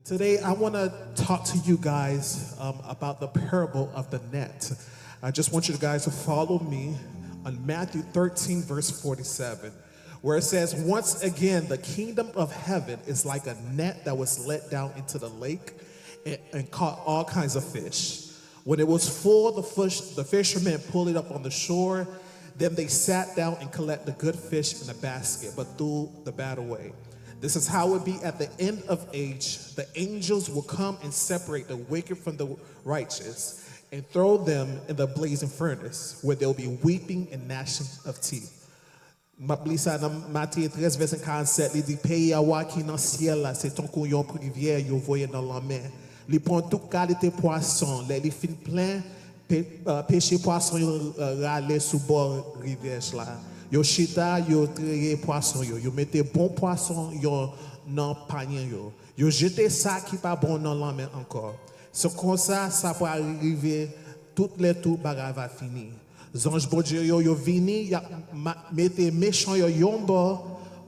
Today, I want to talk to you guys about the parable of the net. I just want you guys to follow me on Matthew 13, verse 47, where it says, "Once again, the kingdom of heaven is like a net that was let down into the lake and caught all kinds of fish. When it was full, the fishermen pulled it up on the shore. Then they sat down and collected the good fish in a basket, but threw the bad away. This is how it be at the end of age. The angels will come and separate the wicked from the righteous and throw them in the blazing furnace, where there will be weeping and gnashing of teeth." Mablisa dans Matthieu 13, verset 47, il dit, "Pays à wa qui dans ciel là, c'est ton couillon privière, yo voyé dans la mer. Li prend toute qualité poisson, les fin plein, pêcher poisson, yo râler sous bord rivière là. Yo chita, yo traye poisson yo. Yo mette bon poisson yo dans panier yo. Yo jete ça qui pas bon dans la mer encore. C'est comme ça peut arriver, toutes les tout bagarre va finir. Zange bon Dieu yo vini, ya mette méchant yo yombo,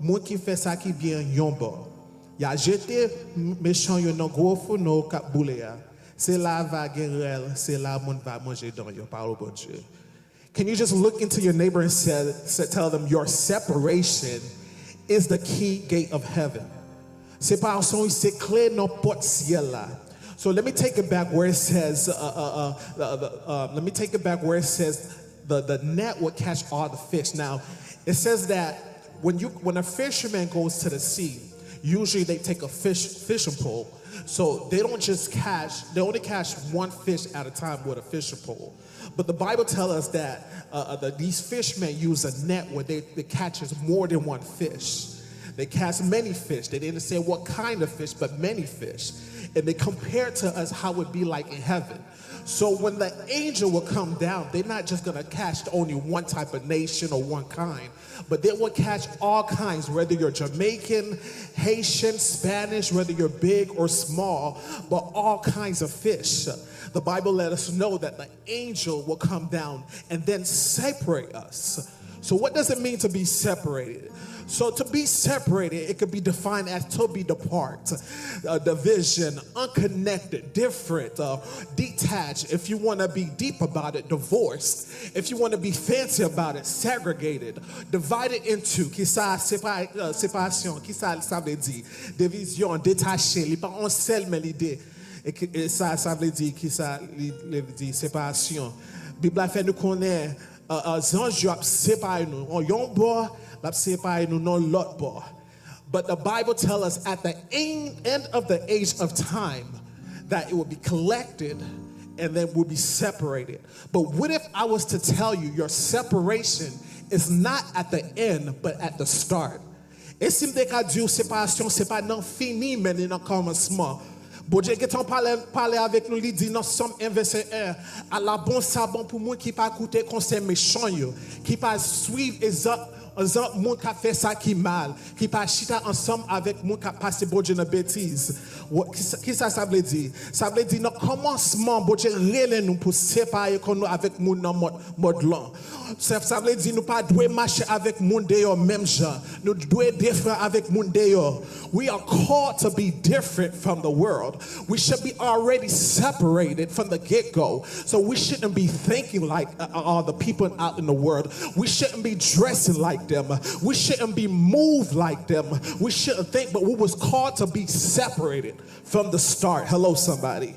moun qui fait ça qui bien yombo. Ya jete méchant yo dans gros fourneau k'ap boule ya. C'est là va guerre, c'est là moun va manger dans yo, parole bon Dieu. Can you just look into your neighbor and tell them your separation is the key gate of heaven? Séparation, c'est clé dans porte ciel là. So let me take it back where it says, let me take it back where it says the net would catch all the fish. Now, it says that when a fisherman goes to the sea, usually they take a fishing pole. So they don't just catch, they only catch one fish at a time with a fishing pole. But the Bible tells us that these fishermen use a net where they catches more than one fish. They catch many fish. They didn't say what kind of fish, but many fish. And they compare to us how it would be like in heaven. So when the angel will come down, they're not just going to catch only one type of nation or one kind, but they will catch all kinds, whether you're Jamaican, Haitian, Spanish, whether you're big or small, but all kinds of fish. The Bible let us know that the angel will come down and then separate us. So what does it mean to be separated? So to be separated, it could be defined as to be apart, division, unconnected, different, detached. If you want to be deep about it, divorced. If you want to be fancy about it, segregated, divided into. Qui ça séparation? Qui ça veut dire? Division, détaché. Il pas un seul mais l'idée. Et ça veut dire qui ça veut dire séparation. Bible fait nous connaître ange a séparé nous. On yon bord, l'a séparé nous non l'autre bord. But the Bible tells us at the end of the age of time that it will be collected and then will be separated. But what if I was to tell you your separation is not at the end but at the start? Et si m'déka Dieu séparation c'est pas non fini mais dans commencement. Bon Dieu, quand on parle avec nous, il dit dans Somme 1, verset 1, à la bon sabon pour moi qui pas écouter conseil méchant, qui pas suivre les autres monde qui fait ça qui mal, qui pas chita ensemble avec moi qui passe bon Dieu dans bêtise. Qui ça veut dire? Ça veut dire dans commencement, bon Dieu relève nous pour séparer nous avec nous dans mode là. Ça veut dire nous pas doit marcher avec monde d'ailleurs même genre. Nous doit différent avec monde d'ailleurs. We are called to be different from the world. We should be already separated from the get-go. So we shouldn't be thinking like all the people out in the world. We shouldn't be dressing like them. We shouldn't be moved like them. We shouldn't think, but we was called to be separated from the start. Hello, somebody.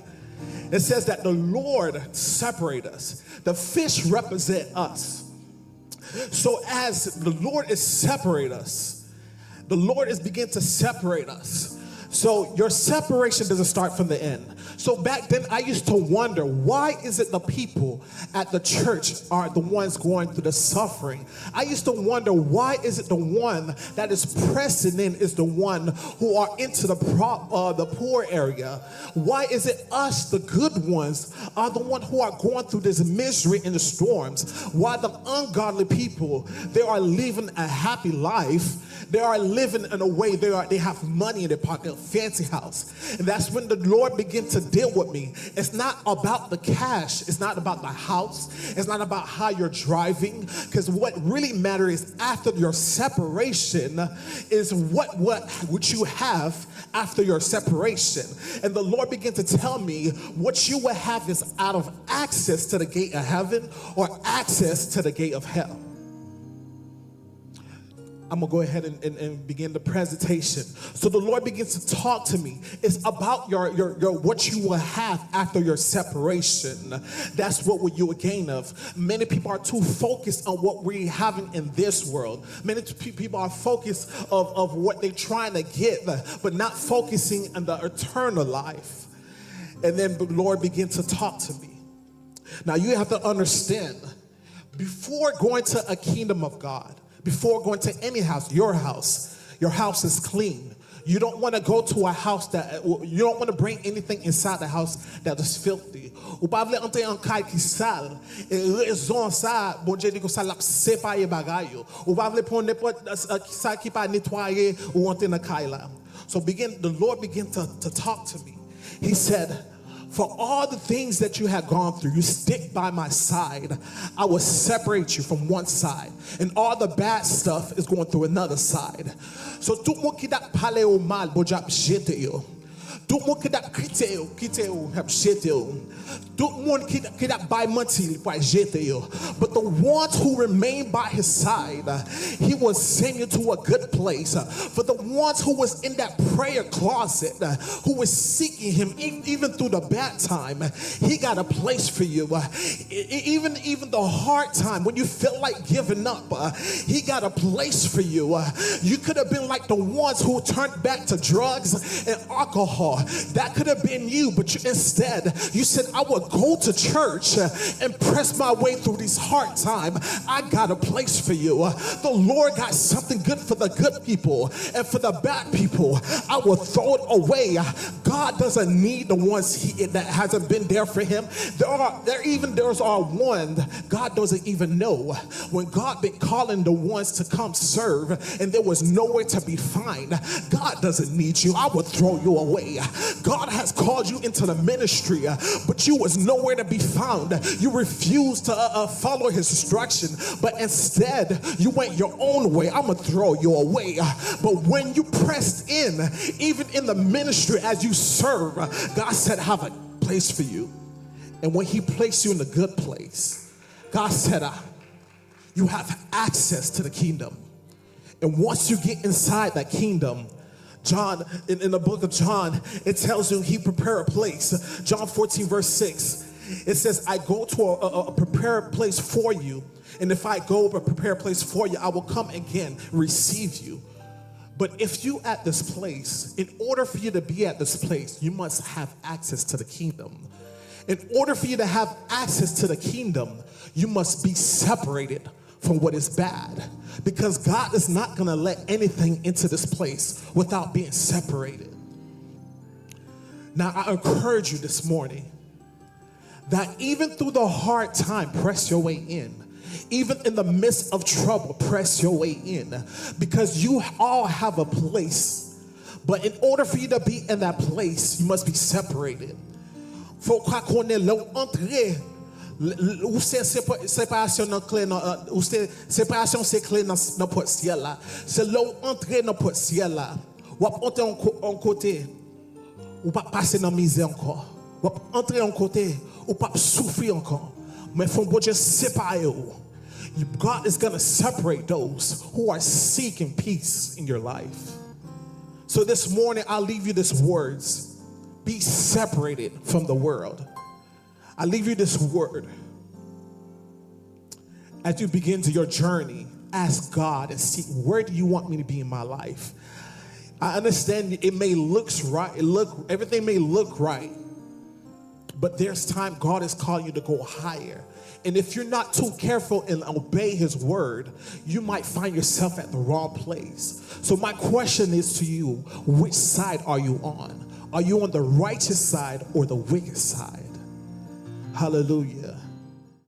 It says that the Lord separate us. The fish represent us. So as the Lord is separate us, the Lord is begin to separate us. So your separation doesn't start from the end. So back then I used to wonder, why is it the people at the church are the ones going through the suffering? I used to wonder, why is it the one that is pressing in is the one who are into the poor area? Why is it us, the good ones, are the one who are going through this misery and the storms? Why the ungodly people, they are living a happy life They are living in a way, they have money in their pocket, a fancy house. And that's when the Lord began to deal with me. It's not about the cash. It's not about the house. It's not about how you're driving. Because what really matters is after your separation is what you have after your separation. And the Lord began to tell me what you will have is out of access to the gate of heaven or access to the gate of hell. I'm gonna go ahead and begin the presentation. So the Lord begins to talk to me. It's about your what you will have after your separation. That's what you will gain of. Many people are too focused on what we're having in this world. Many people are focused of what they're trying to get, but not focusing on the eternal life. And then the Lord began to talk to me. Now you have to understand, before going to a kingdom of God, before going to any house, your house is clean. You don't want to go to a house you don't want to bring anything inside the house that is filthy. Ou pa vle entrer en kay ki sale. Et raison ça, bon Dieu dit que ça l'a séparé bagay yo. Ou pa vle prendre n'importe ça qui pas nettoyer ou entrer dans kay là. So the Lord began to talk to me. He said, for all the things that you have gone through, you stick by my side. I will separate you from one side. And all the bad stuff is going through another side. So tout moun ki dak pale ou mal, bo jap jete yo. Tout moun ki dak kite yo, hap jete yo. Tout moun ki dak bay manti, pa jete yo. But the ones who remain by his side, he will send you to a good place. For the ones who was in that prayer closet, who was seeking him even through the bad time, he got a place for you. Even the hard time, when you feel like giving up, he got a place for you. You could have been like the ones who turned back to drugs and alcohol. That could have been you, but instead, you said, I will go to church and press my way through these hard times. I got a place for you. The Lord got something good for the good people, and for the bad people, I will throw it away. God doesn't need the ones that hasn't been there for him. There's one God doesn't even know. When God been calling the ones to come serve, and there was nowhere to be found, God doesn't need you. I will throw you away. God has called you into the ministry, but you was nowhere to be found. You refused to follow his instruction, but instead you went your own way. I'm gonna throw you away. But when you pressed in, even in the ministry as you serve, God said, I have a place for you. And when he placed you in the good place, God said, you have access to the kingdom. And once you get inside that kingdom, John, in the book of John, it tells you he prepared a place. John 14 verse 6, it says, I go to a prepared place for you. And if I go to prepare a place for you, I will come again, receive you. But if you at this place, in order for you to be at this place, you must have access to the kingdom. In order for you to have access to the kingdom, you must be separated from what is bad, because God is not going to let anything into this place without being separated. Now, I encourage you this morning that even through the hard time, press your way in. Even in the midst of trouble, press your way in, because you all have a place. But in order for you to be in that place, you must be separated. Faut qu'on ait l'entrée. Ou séparation dans clé ou séparation c'est clé dans porte ciel là. C'est là où entrer dans porte ciel là. Ou entrer en côté ou pas passer dans misère encore. Ou entrer en côté ou pas souffrir encore. Mais faut bon Dieu séparer ou. God is going to separate those who are seeking peace in your life. So this morning I'll leave you these words. Be separated from the world. I leave you this word. As you begin to your journey, ask God and see, where do you want me to be in my life? I understand it may look right, everything may look right, but there's time God is calling you to go higher. And if you're not too careful and obey his word, you might find yourself at the wrong place. So my question is to you, which side are you on? Are you on the righteous side or the wicked side? Hallelujah.